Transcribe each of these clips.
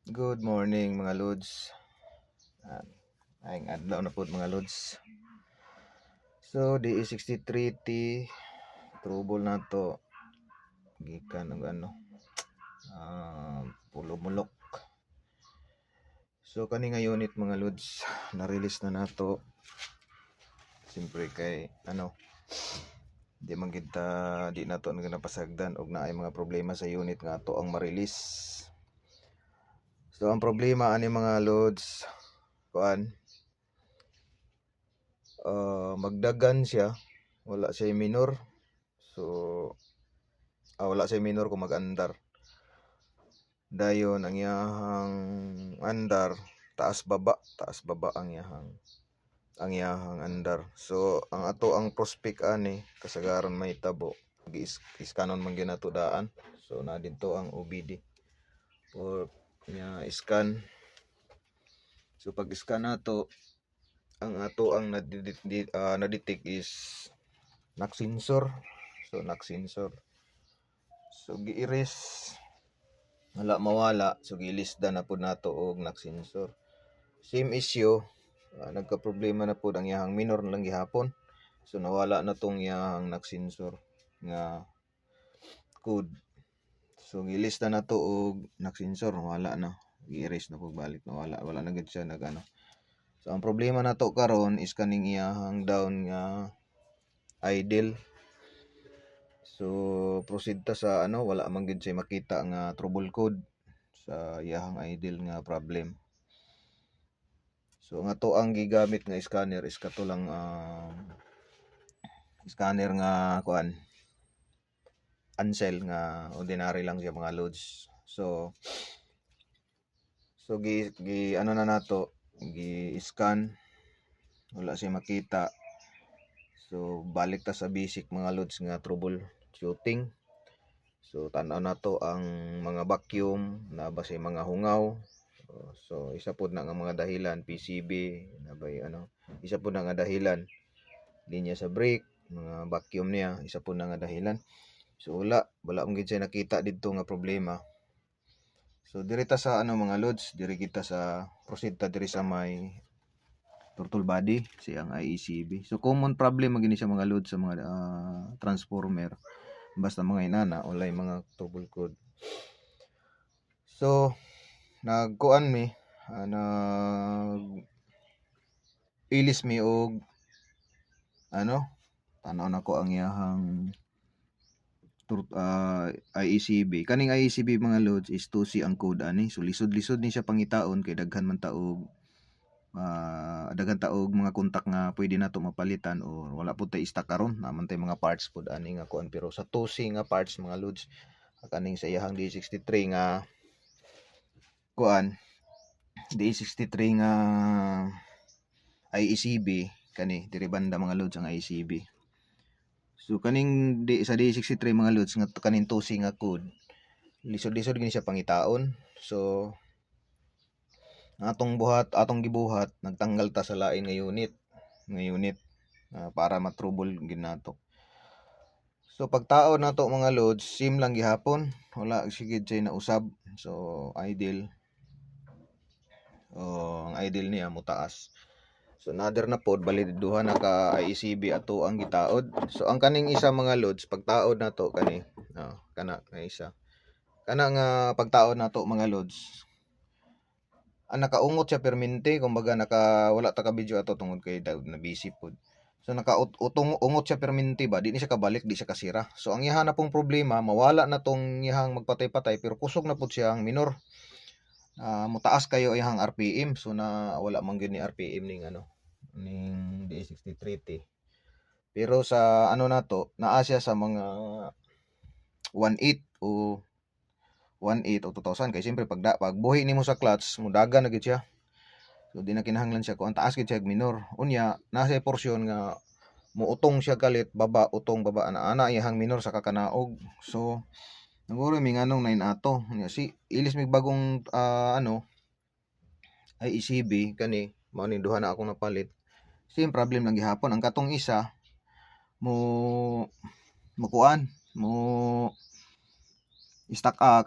Good morning mga lods. Aing adlaw na pod mga lods. So di 63T trouble na to gikan og pulumulok. So kani nga unit mga lods na-release na nato. Siyempre kay di man kita di nato napasagdan og naay mga problema sa unit nga ato ang ma-release. So ang problema ani mga lods magdagan siya, wala siya minor. So wala siya minor kung mag-andar. Dayon ang iyahang andar taas baba ang iyahang andar. So ang ato ang prospect ani kasagaran may tabo iskanon man ginato daan. So na dito ang OBD or nya scan. So pag scan nato ang ato ang na-detect is knock sensor. So knock sensor. So gi-erase wala mawala, so gilisda na pud nato og knock sensor. Same issue, nagka-problema na pud ang iyahang minor na lang gihapon. So nawala na tong iyahang knock sensor nga code. So gilista na to og knock sensor, wala na. Gi-erase na pud balik, nawala, wala na gid siya So ang problema nato karon is kaning iyahang down nga idle. So proceed ta sa wala man gid siya makita nga trouble code sa iyahang idle nga problem. So nga to ang gigamit nga scanner is kato lang scanner nga Ansel nga ordinary lang siya mga loads. So gi na nato, gi-scan, wala siya makita. So balik ta sa basic mga loads nga troubleshooting. So tan-aw nato ang mga vacuum na ba say mga hungaw. So isa pod na nga mga dahilan PCB na ba isa pod na nga dahilan linya sa brake, mga vacuum niya isa pod na nga dahilan. So wala mo gid siya nakita didto nga problema. So diri ta sa mga loads, diri kita sa proceed ta diri sa may throttle body siyang IECB. So common problem magini siya mga loads sa mga transformer basta mga inana walay mga trouble code. So nagkuan mi nag ilis mi og tanaw nako ang iyahang IECB. Kaning IECB mga loads is 2C ang code ani. So lisod-lisod ni siya pangitaon kay daghan man taog mga kontak nga pwede nato mapalitan o wala pud tay stock karon naman tay mga parts pud ani nga kuan pero sa 2C nga parts mga loads kaning sa iyahang D63 nga D63 nga IECB kani diri banda mga loads ang IECB. So kaning sa D63 mga loads nga kaning 2C nga code lisod-lisod gini siya pangitaon. So atong gibuhat nagtanggal ta sa lain nga unit para matrouble gid nato. So pagtaon nato mga loads sim lang gihapon, wala sigid siya nausab. So idle ang idle niya mo taas. So another na pod baliduhan na ka IECB ato ang gitaod. So ang kaning isa mga loads pagtaod nato kani kana isa kana nga pagtaod nato mga loads nakaungot siya permente kumbaga wala ta ka video ato tungod kay na busy pod. So ungot siya permente ba di ni siya kabalik, di siya kasira. So ang iyahan na pong problema mawala na tong iyahang magpatay-patay pero kusog na pod siya ang minor. Mutaas kayo iyahang RPM so na wala man gyud ni RPM ning ning D63T. Pero sa nato naa siya sa mga 1.8 o 1.8 o 2,000 kay siyempre pag buhi nimo sa clutch mudagan na gid siya. So di na kinahanglan siya kung taas gid siya minor. Unya nasa porsyon nga muutong siya kalit baba ana iyahang minor sa kakanaog. So siguro may nganong 9 ato. Unya si ilis mig bagong IECB kani mao ni duha na akong napalit. Same problem lang gihapon ang katong isa mo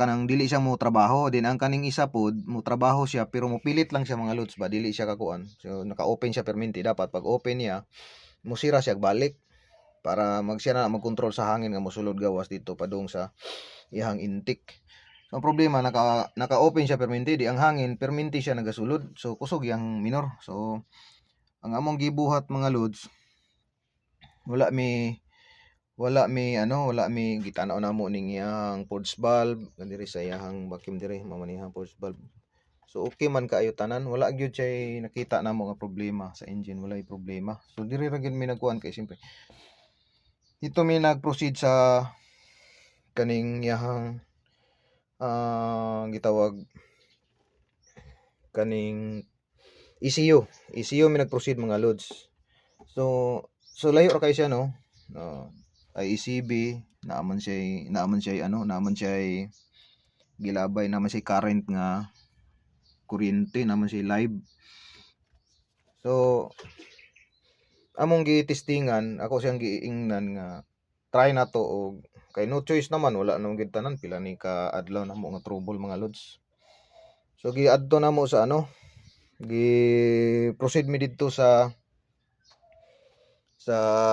kanang dili siya mo trabaho, din ang kaning isa pod mo trabaho siya pero mupilit lang siya mga lods ba, dili siya kakuan. So naka-open siya perminti, dapat pag open niya musira siya balik para magsiya na magkontrol sa hangin nga mosulod gawas dito padung sa ihang intake. So ang problema naka-open siya perminti, di ang hangin perminti siya nagasulod, so kusog yang minor. So ang among gibuhat mga lods, wala mi gitanaw namo ning iyang force valve diri sa iyang vacuum diri mamanihang force valve. So okay man kaayo tanan, wala gyud siya nakita namo nga problema sa engine, walay problema. So diri ra gyud mi nagkuan kay siyempre dito mi nag-proceed sa kaning iyang gitawag kaning ECU mi nag-proceed mga lods. So layo ra kay siya no. Ay ECB naaman siya gilabay, naman siya current nga kuryente, naman siya live. So among gitestingan, ako siyang giingnan nga try na to og kay no choice naman, wala nang gid tanan, pila ni ka adlaw namo nga trouble mga lods. So giadto namo sa proceed mi didto sa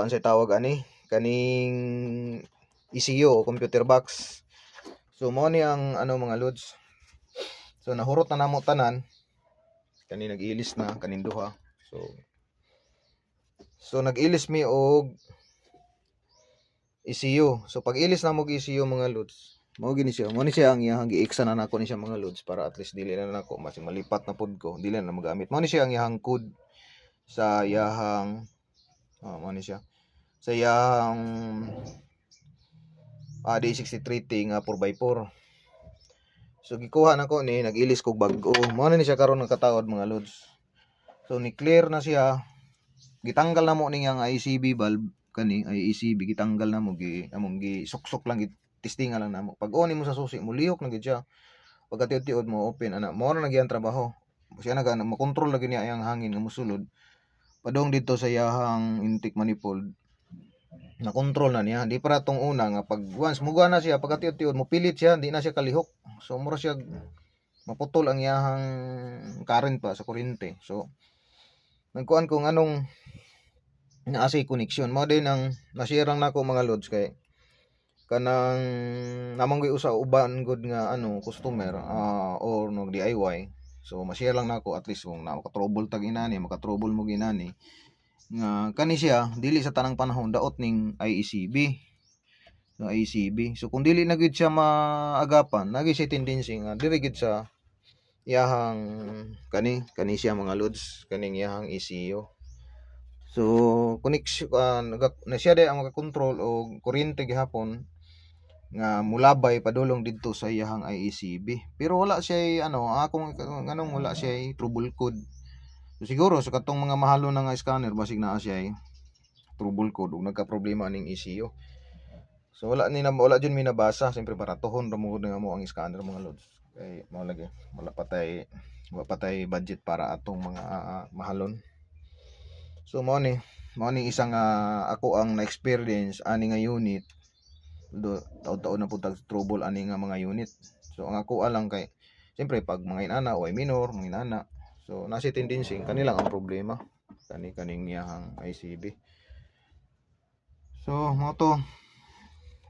unsay tawag ani kaning ECU o computer box. So mo ni ang mga lods. So nahurot na namo tanan, kani nag-ilis na kanin duha. So nag-ilis mi og ECU. So pag ilis na mo ECU mga lods, mao gini siya ang iyang gi-extra na nako ni siya mga lods para at least dili na nako masing malipat na pud ko, dili na magamit. Mao ni siya ang iyang code sa iyang mao ni siya sa iyang D63T nga 4x4. So gikuha nako ni, nag-ilis kog bag-o. Mao ni siya karon nakataod mga lods. So ni clear na siya, gitanggal na mo ning yang ICB valve kani ay ECB, gitanggal na mo among suksok lang, testingan lang namo. Pag on mo sa susi mo lihok na gid siya. Pagkatiud-tiud mo open ana, mo na nagyan trabaho. Siya makontrol lagi niya ang hangin nga mosulod padong dito sa iyang intake manifold. Na control na niya, di para tong una nga pag once muga na siya, pagkatiud-tiud mo pilit siya, di na siya kalihok. So mura siya maputol ang iyang current pa sa kuryente. So nagkuan kung anong naasay connection mo din ang nasirang nako mga lods kay kanang namanggoy usa uban good nga customer or no DIY. So ma-share lang nako at least kung maka-trouble tag inani, maka-trouble mo ginani nga kani siya dili sa tanang panahon daot ning IECB. No IECB. So kung dili na gid siya maagapan, nagi siya tendency nga diri gid sa iyahang kani siya mga lods, kaning iyahang ECU. So connection na siya day ang maka-control og kuryente gihapon nga mulabay padulong didto sa iyahang IECB. Pero wala siya akong anong wala siya trouble code. So siguro sa katong mga mahalo na nga scanner basig naa siya trouble code ug nagka-problema ning ECU. So wala jud mi nabasa, siyempre baratuhon ra mo nga mo ang scanner mga lods. Kay mao lagi wala patay budget para atong mga mahalon. So mao ni isang ako ang na-experience ani nga unit. Taon-taon na pud tag trouble ani nga mga unit. So ang ako alang kay siyempre pag mga inana o minor, mga inana. So nasi tendency kanilang ang problema kaning niyang ICB. So mo to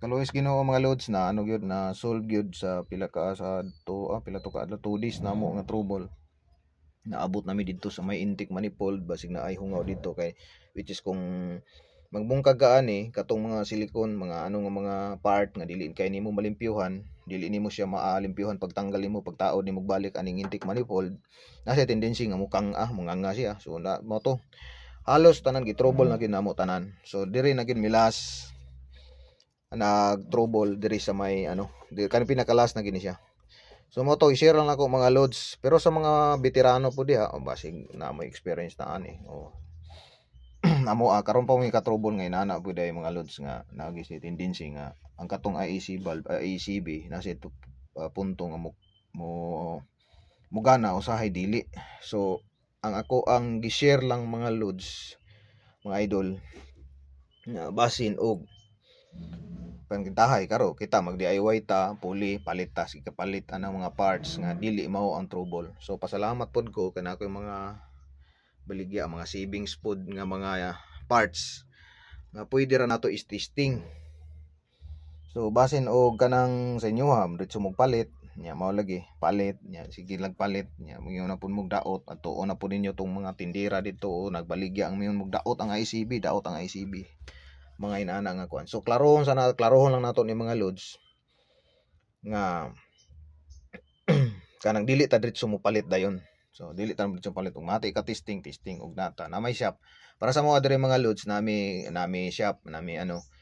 kaluwis Ginoo mga loads na gyud na solve gyud sa pila to ka adlaw 2 days namo nga trouble. Naabot nami didto sa may intake manifold basig na ay hungaw dito kay which is kung magbungkag ka ani katong mga silicone mga mga part nga dili kay nimo malimpyuhan, dili nimo siya maalimpyuhan pagtanggal nimo pagtaod nimo balik aning intake manifold, nasa tendency nga munganga siya. So mo to halos tanan gi-trouble na gid namo tanan. So diri na gid milas nag-trouble diri sa may kanang pinakalas na gini siya. So mo to i-share lang nako mga loads, pero sa mga veterano po diha basig na mo experience na ani namo karon pa may ka-trouble nga inana pud ay mga loads nga naagi si tendency nga ang katong IEC valve IECB nasa ito punto nga mo gana usahay dili. So ang gi-share lang mga loads mga idol basin og panggintahay karo kita mag DIY ta puli palit ta sige palit anang mga parts nga dili mao ang trouble. So pasalamat pod ko kana ko mga baligya mga savings pod nga mga parts nga pwede ra nato is testing. So basin og kanang sa inyo ha diretso mo palit nya mao lagi palit nya sige lang palit nya mo na pud mog daot at tuon na pud ninyo tong mga tindera dito nagbaligya ang mayon mog daot ang ICB daot ang ICB mga inana nga kuan. So klarohon lang nato ni mga lods nga kanang dili ta diretso mo palit dayon. So dili ta diretso palit ug mati ka testing og data na may shop. Para sa mga diri mga loads nami shop nami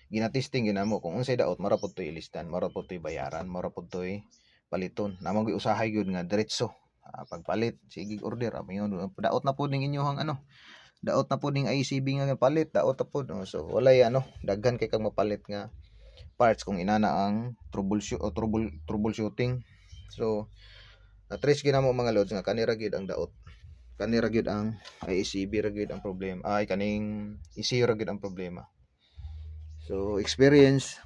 gina-testing ginamo kung unsay daot mara pud toy ilistan, mara pud toy bayaran, mara pud toy paliton. Namang usahay gyud nga diretso. Pagpalit sige order amingon daot na pud ning inyohang daot na pud ning ICB nga palit, daot na pud. So walay daghan kay kang mapalit nga parts kung inana ang troubleshooting. So at-least ginamo mga loads nga kanira gyud ang daot. Kanira gyud ang ICB ra gyud ang problema. Ay kaning ECU ra gyud ang problema. So experience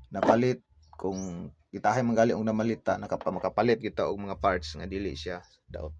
napalit kung itahay manggali og namalita makapalit kita og mga parts nga dili siya daot.